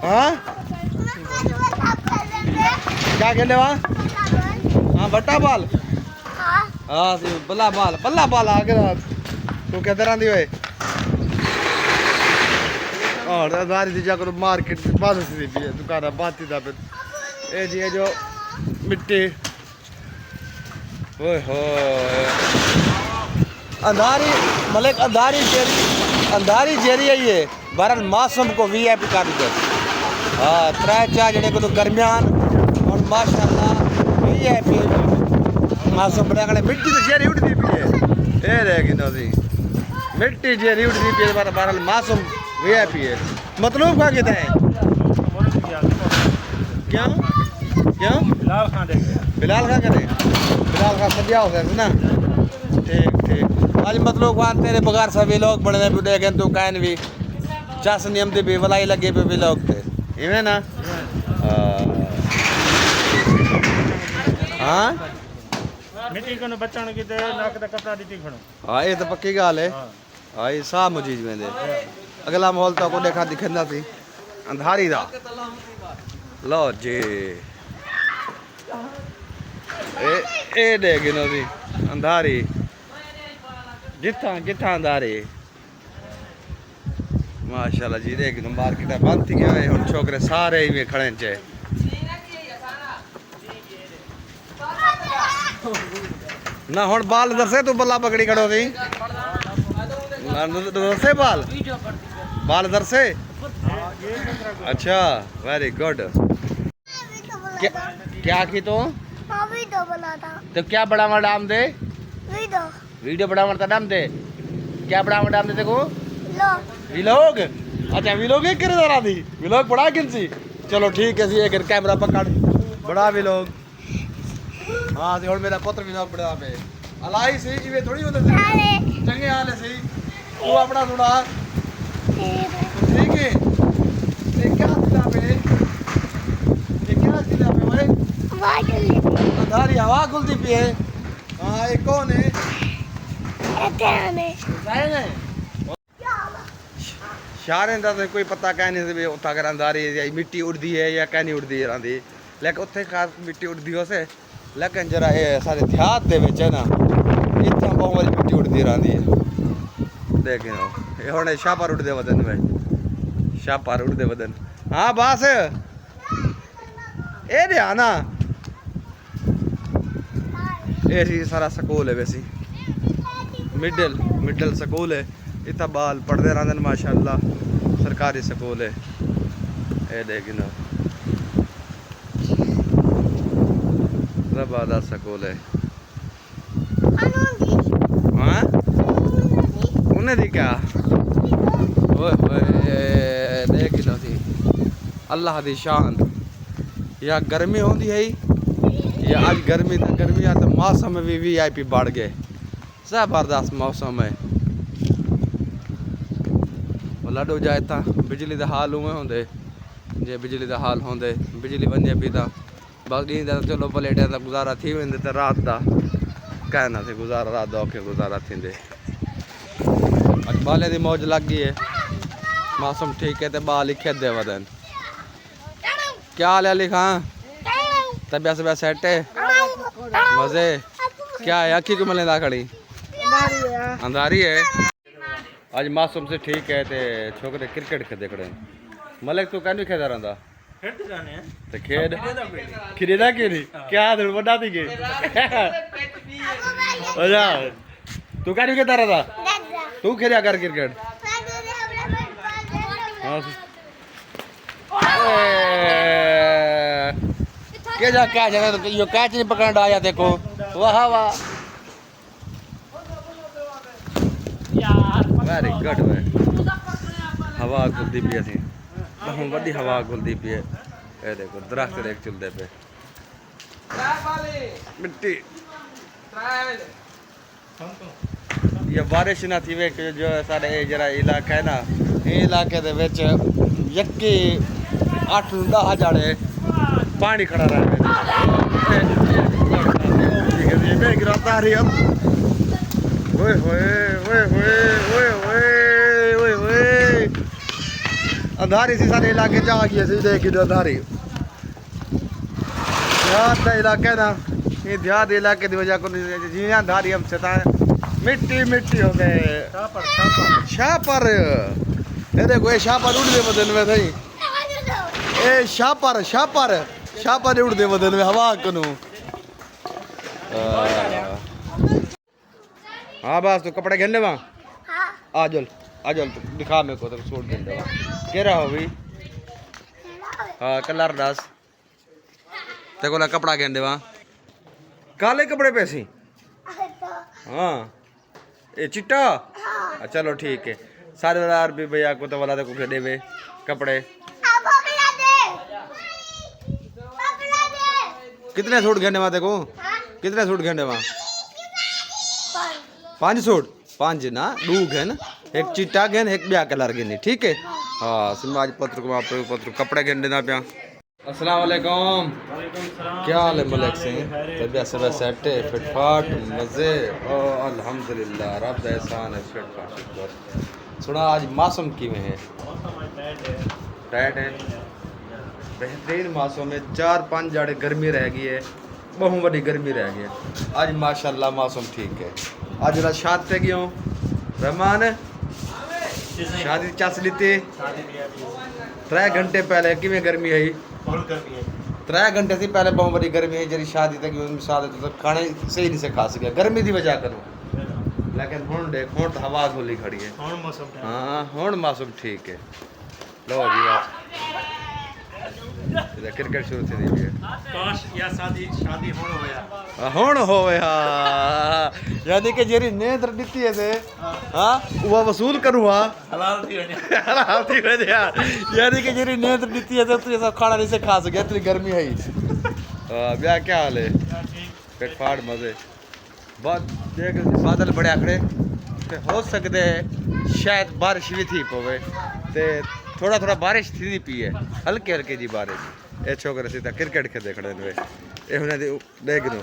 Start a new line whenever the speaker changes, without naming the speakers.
हाँ क्या खेले वहाँ? हाँ बट्टा बाल। हाँ सी बल्ला बाल आगे तू कहते रही भाई और अदारी दी जाकर मार्केट बात सी भी है दुकान बात था फिर ये जी है जो मिट्टी ओए हो अंधारी मलिक अंधारी जेरी है ये बरन मौसम को वीआईपी कर दे। हाँ त्रै चार जने को तो गर्मियान और माशाल्लाह वीआईपी मौसम बड़ा मिट्टी तो जेरी उठती पी है ये रहेगी ना सी मिट्टी जेरी उठती पी है बरन मौसम वीआईपी है। मतलब क्या कहते हैं क्या क्या बिलाल खा करे बिलाल खा सदिया हो सकता ना ठीक आज मतलब वहाँ तेरे बगैर सभी लोग बड़े भी देखें तो कहन भी चास नियम भी वलाई लगे पे भी लोग थे इवें ना हाँ
मिट्टी को बचाने की नाक दा कपड़ा दी खड़ो
हाँ ये तो पक्की गाल है हाँ ये साफ मुझीज में दे अगला माहौल तो को देखा दिखंदा थी अंधारी दा लो जी ए देगी नो दी अंधारी जिथा अंधारी माशाल्लाह जी देख नो मार्केट बंद थी गया हुन छोकरे सारे ही खड़े चे ना हुन बाल दसे तू बल्ला पकड़ी खड़ो थी दरसे बाल दरसे अच्छा वेरी गुड क्या की तो क्या बड़ा डाम दे वीडियो बड़ा डाम दे क्या बड़ा डाम दे देखो विलोग अच्छा विलोग एक करे जरा दी विलोग बड़ा किनसी चलो ठीक है सी एक कैमरा पकड़ बड़ा विलोग हाँ सी और मेरा पुत्र विलोग बड़ा पे अलाई सी इवे थोड़ी होते चंगे हाल है सी तू अपना थोड़ा ठीक है ये क्या दिला पे भाई अंधारी हवा खुलती पी है हाँ ये कौन है शारे तो कोई पता कह नहीं भी उतना अगर अंधारी मिट्टी उड़ती है या कह नहीं उड़ती रही लेकिन उत्थे खास मिट्टी उड़ती हो से लेकिन जरा ये सारे देहात दे विच है ना इतना बहुत वाली मिट्टी उड़ती रही है देख ये हुणे शापर उड़ते वदन में शापर उड़ते वदन हाँ बस ए दे ना ये सारा स्कूल है वैसी मिडल स्कूल है इतना बाल पढ़ते रहते माशाल्लाह सरकारी स्कूल है ये देखी ना जबरदस्त स्कूल है हाँ उन्हें दी क्या देखी ना थी अल्लाह दी शान या गर्मी होती है या आज गर्मी आ तो मौसम भी वीआईपी बढ़ गए जबरदस्त मौसम है लड्डो जाए था बिजली का हाल उमें होंगे जे बिजली का हाल होंगे बिजली वजे भी तो बस डी तो चलो पलेटे तो गुजारा थी वेंदे तो रात का कहना से गुजारा रात औखे गुजारा थींदे अज बाले की मौज लग गई है मौसम ठीक है तो बाल ही खेदे वदन क्या हाल है लिखा तबियत सब सेट है मजे क्या है अखी को मलेंदा खड़ी अंधारी है आज मौसम से ठीक है ते छोकरे क्रिकेट खेदे खड़े मलिक तू कहनी खेदा रहा ते खेद खेदा क्यों नहीं क्या बड़ा थी के अच्छा तू कहनी खेदा रहा तू खेदा कर क्रिकेट क्या जगह यो कैच नहीं पकड़ आया देखो वाह वाह वेरी गुड वे हवा खुलती पी असी बहुत बड़ी हवा खुलती पी है ये देखो दरख्त देख चलते पे मिट्टी ये बारिश ना थी वे जो सारे जरा इलाका है ना ये इलाके दे विच यक्की 8-10 जाड़े पानी खड़ा रहा है गिराता रही अब ओए होए ओए होए ओए होए ओए होए अंधारी सी सारे इलाके च आ गई सी देख के अंधारी देहात का इलाका ना ये देहात इलाके की वजह को जी अंधारी हम सता मिट्टी मिट्टी हो गए शापर ये देखो ये शापर उड़ दे बदन में थई ए शापर शापर शापर उड़ दे बदन में हवा कनु हाँ बस तो कपड़े घेन ले वहाँ आ जल तो दिखा मेरे को तो छोड़ दे कह रहा हो भी हाँ कलर दास तेको ला कपड़ा घेन दे वहाँ काले कपड़े पैसी हाँ ये चिट्टा चलो ठीक है सारे वाला भी भैया को तो वाला देखो घेने में कपड़े कितने सूट घेने वहाँ देखो कितने सूट घेने वहाँ 5 सूट 5 ना 2 घेन एक चिट्टा घेन एक ब्या कलर घेनी ठीक है हाँ समाज पत्र को पत्र कपड़े घेन देना प्या अस्सलाम वालेकुम क्या हाल है मलिक सिंह तबियत सब सेट है फिटफाट मज़े ओ अल्हम्दुलिल्लाह रब दा एहसान है फिटफाट शुक्र सुना आज मौसम किवें है टाइट है बेहतरीन मौसम में 4-5 जाड़े गर्मी रह गई है बहुत बड़ी गर्मी रह गई है आज माशाल्लाह मौसम ठीक है आज जरा शाद पे गया रहमान शादी चस लीती 3 घंटे पहले किमें गर्मी है 3 घंटे से पहले बहुत बड़ी गर्मी है जरी शादी तक शादी तो खाने सही नहीं से खा सके गर्मी की वजह करूँ लेकिन हूँ देख हूँ तो हवा गोली खड़ी है हाँ हूँ मौसम ठीक है लो जी क्रिकेट शुरू थी दी है
काश या शादी
हुण होया यानी कि जेरी नेत्र दिती है से हां वो वसूल करूंगा
हलाल
थी वने यानी कि जेरी नेत्र दिती है तो ऐसा खाना नहीं से खा सके इतनी गर्मी है ब्याह क्या हाल है पेट फाड़ मजे बहुत देख बादल बड़े आखड़े ते हो सकते शायद बारिश भी थी पवे ते थोड़ा बारिश थी पी है हल्के हल्के जी बारिश ये छोकरे सीधा क्रिकेट के देखने ये हुन देख दो